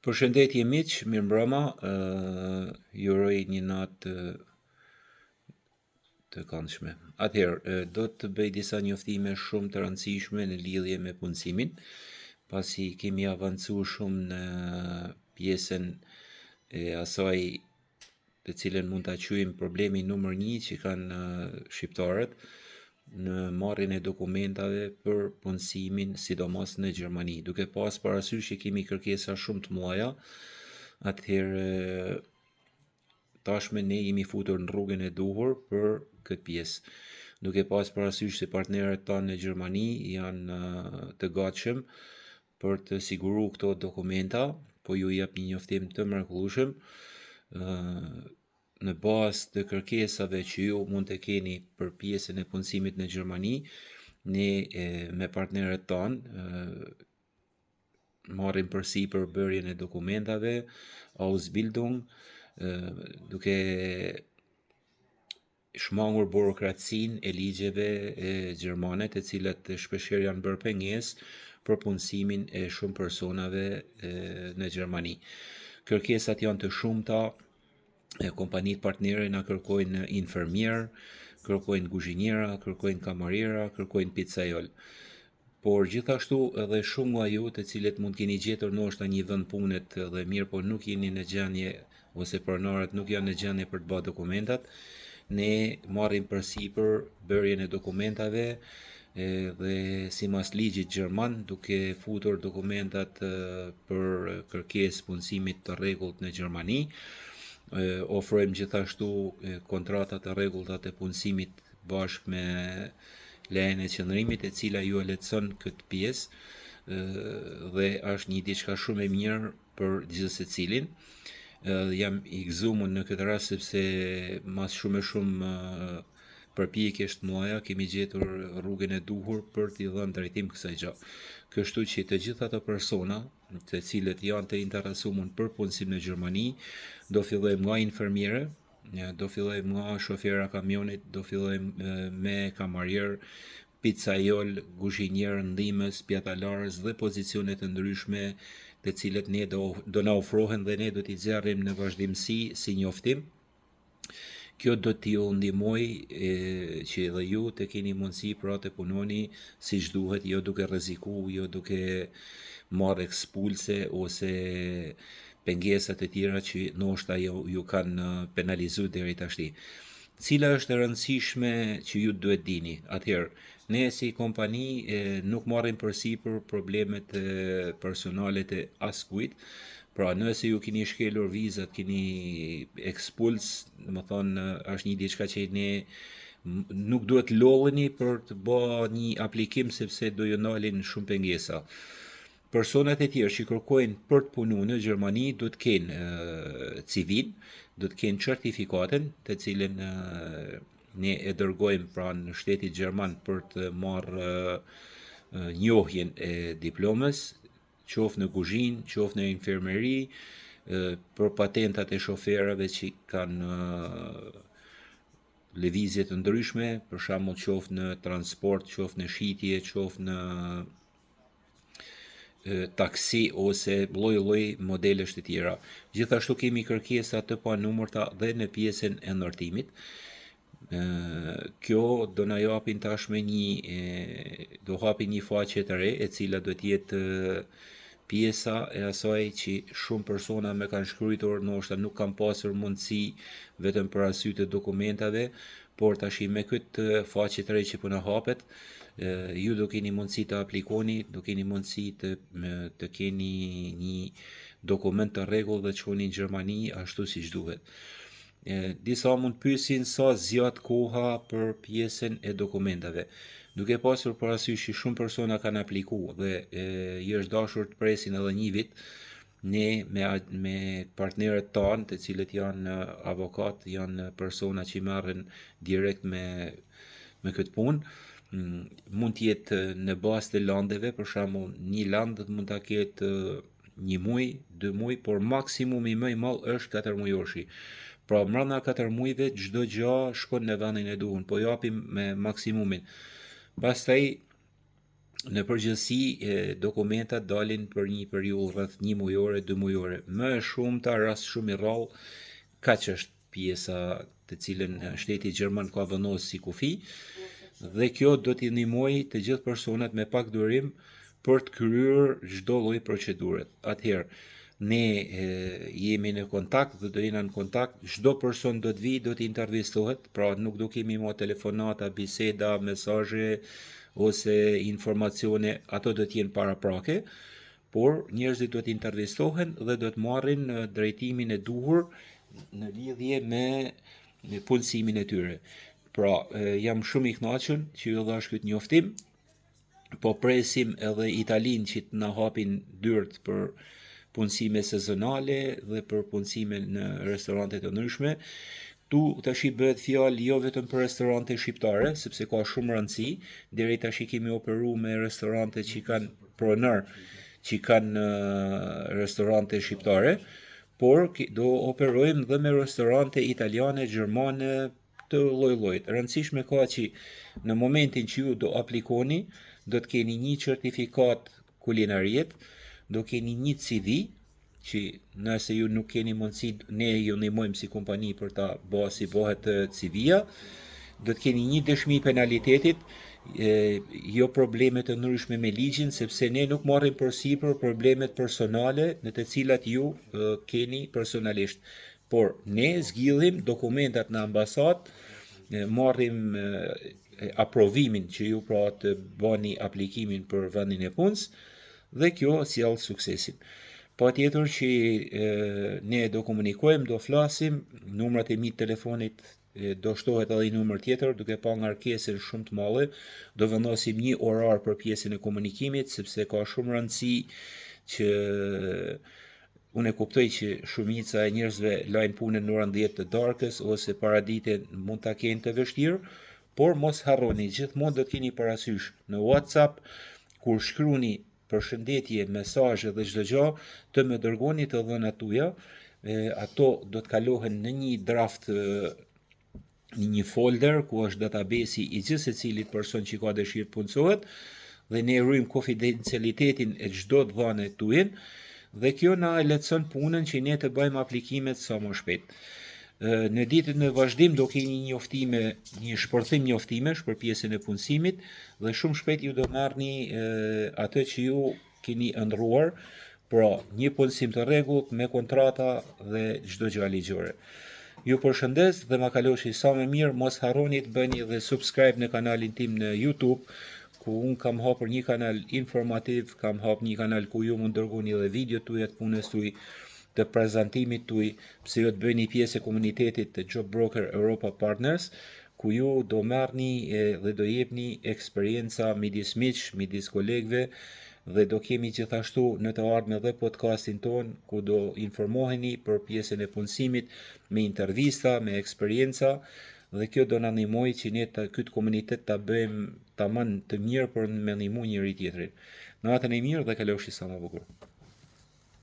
Përshëndetje miq, mirëmbrëma, ju uroj një natë të këndshme. Atëherë, do të bëj disa njoftime shumë të rëndësishme në lidhje me punësimin, pasi kemi avancuar shumë në pjesën e asaj të cilën mund ta quajmë problemi numër 1 që kanë shqiptarët në marrjen e dokumentave për punësimin, sidomos në Gjermani. Duke pas parasysh që kemi kërkesa shumë të mëdha, atëherë tashme ne jemi futur në rrugën e duhur për këtë pjesë. Duke pas parasysh se partnerët tanë në Gjermani janë të gatshëm për të siguruar këto dokumenta, po ju jap një njoftim të mrekullueshëm në bazë të kërkesave që ju mund të keni për pjesën e punësimit në Gjermani, ne me partnerët tanë marrim përsipër bërjen e dokumentave, Ausbildung, duke shmangur burokracinë e ligjeve gjermane, të cilat shpeshherë janë bërë pengesë për punësimin e shumë personave në Gjermani. Kërkesat janë të shumta, kompanitë partnere na kërkojnë infermier, kërkojnë kuzhiniera, kërkojnë kamariera, kërkojnë pizzaiol. Por gjithashtu edhe shumë nga ju të cilët mund keni gjetur ndoshta një vend punet dhe mirë, po nuk jeni në gjendje ose pronarët nuk janë në gjendje për të bërë dokumentat, ne marrim përsipër bërjen e dokumentave dhe sipas ligjit gjerman, duke futur dokumentat për kërkesë punësimit të rregullt në Gjermani. Ofrojmë gjithashtu kontrata të rregullta të punësimit bashkë me lejen e qëndrimit, e cila ju e lehtëson këtë pjesë dhe është një diçka shumë e mirë për çdo secilin. Jam i gëzuar në këtë rast sepse mas shumë përpjekjesh të mëdha kemi gjetur rrugën e duhur për t'i dhënë drejtim kësaj gjë. Kështu që të gjitha ato persona të cilët janë të interesuar për punësim në Gjermani, do fillojmë nga infermiere, do fillojmë nga shofera kamionit, do fillojmë me kamarier, pizzaiol, kuzhinier, ndihmës, pjatalarës dhe pozicione të ndryshme të cilët ne do na ofrohen dhe ne do t'i nxjerrim në vazhdimsi si njoftim. Kjo do t'ju ndihmoj që edhe ju të keni mundësi pra të punoni siç duhet, jo duke rrezikuar, jo duke marrë ekspulse ose pengesa të tjera që ndoshta ju kanë penalizuar deri tashti. Cila është e rëndësishme që ju duhet dini? Atëherë, ne si kompani nuk marrim përsipër problemet personale të askujt. Pra, nëse ju keni shkelur vizat, keni ekspuls, domethënë është një diçka që ne nuk duhet lolleni për të bërë një aplikim sepse do ju ndalin shumë pengesa. Personat e tjerë që kërkojnë për të punuar në Gjermani do të kenë CV-n, do të kenë certifikaten, të cilën ne e dërgojmë pra në shtetin gjerman për të marrë njohjen e diplomës, qoftë në kuzhinë, qoftë në infermeri, për patentat e shoferëve që kanë lëvizje të ndryshme, për shembull qoftë në transport, qoftë në shitje, qoftë në taksi ose lloj modelesh të tjera. Gjithashtu kemi kërkesa të panumërta dhe në pjesën e ndërtimit. Kjo do na japin tashme do hapin një faqe të re, e cila do të jetë pjesa e asaj që shumë persona më kanë shkruar, ndoshta nuk kanë pasur mundësi vetëm për arsye të dokumentave, por tash me këtë faqe të re që po na hapet, ju do keni mundësi të aplikoni, do keni mundësi të keni një dokument të rregullt dhe të shkoni në Gjermani ashtu siç duhet. Disa mund pyesin sa zgjat koha për pjesën e dokumentave. Duke pasur parasysh që shumë persona kanë aplikuar dhe i është dashur të presin edhe një vit, ne me partnerët tanë, të cilët janë avokat, janë persona që merren direkt me këtë punë, mund të jetë në bazë të landeve, për shembull, një land mund ta ketë 1 muaj, 2 muaj, por maksimumi më i madh është 4 mujorshi. Pra brenda 4 muajve çdo gjë shkon në vendin e duhur, po japim me maksimumin. Pastaj Në përgjithësi, dokumentat dalin për një periudhë rreth 1 mujore, 2 mujore. Më shumëta rast shumë i rrallë, kaq është pjesa të cilën shteti gjerman ka vendosur si kufi, dhe kjo do t'i ndihmojë të gjithë personat me pak durim për të kryer çdo lloj procedure. Atëherë, ne jemi në kontakt dhe do jena në kontakt, çdo person do të vi, do të intervistohet, pra nuk do kemi më telefonata, biseda, mesazhe ose informacione, ato do t'jenë paraprake, por njerëzit do të intervistohen dhe do të marrin drejtimin e duhur në lidhje me punësimin e tyre. Pra, jam shumë i kënaqur që ju dhash këtë njoftim, po presim edhe Italinë që të na hapin dyert për punësime sezonale dhe për punësime në restorante të ndryshme. Tu tash i bëhet fjalë jo vetëm për restorante shqiptare, sepse ka shumë rëndësi. Deri tash i kemi operuar me restorante që kanë pronër, që kanë restorante shqiptare, por do operojmë dhe me restorante italiane, gjermane, të lloj-llojit. Rëndësishme ka që në momentin që ju do aplikoni, do të keni një certifikat kulinariet, do keni një CV, që nëse ju nuk keni mundësi, ne ju ndihmojmë si kompani për ta bërë si bëhet CV-ja, do të keni një dëshmi penalitetit, jo probleme të ndryshme me ligjin, sepse ne nuk marrim përsipër problemet personale në të cilat ju keni personalisht. Por ne zgjidhim dokumentat në ambasadë, marrim aprovimin që ju pra të bani aplikimin për vendin e punës, dhe kjo sjell suksesin. Patjetër që ne do komunikojmë, do flasim, numrat e mi të telefonit do shtohet edhe një numër tjetër, duke pa ngarkesën shumë të madhe, do vendosim një orar për pjesën e komunikimit, sepse ka shumë rëndësi që unë e kuptoj që shumica e njerëzve lajnë punën në orën 10 të darkës ose paradite mund ta kenë të vështirë, por mos harroni, gjithmonë do të keni parasysh në WhatsApp, kur shkruani përshëndetje, mesazhe dhe çdo gjë, të më dërgoni të dhënat tuaja, ato do të kalohen në një draft, në një folder ku është databesi i gjithë secilit person që ka dëshirë të punësohet, dhe ne ruajmë konfidencialitetin e çdo dhënie tuaj, dhe kjo na lehtëson punën që ne të bëjmë aplikimet sa më shpejt. Në ditët në vazhdim do keni një shpërthim njoftimesh për pjesën e punësimit, dhe shumë shpejt ju do marrni atë që ju keni ëndrruar, pra një punësim të rregullt me kontrata dhe çdo gjë ligjore. Ju përshëndes dhe ma kaloshi sa më mirë, mos harroni të bëni dhe subscribe në kanalin tim në YouTube, ku unë kam hapur një kanal informativ, kam hapur një kanal ku ju mund dërgoni edhe video tuaj të punës tuaj, të prezantimit tuaj, pse jo të bëni pjesë e komunitetit të Job Broker Europa Partners, ku ju do marrni dhe do jepni eksperjenca midis miq, midis kolegëve, dhe do kemi gjithashtu në të ardhmen dhe podcastin ton, ku do informoheni për pjesën e punësimit me intervista, me eksperjenca, dhe kjo do na ndihmojë që ne këtë komunitet ta bëjmë tamam të mirë për me ndihmu njëri tjetrin. Natën e mirë dhe kalofshi sa më bukur.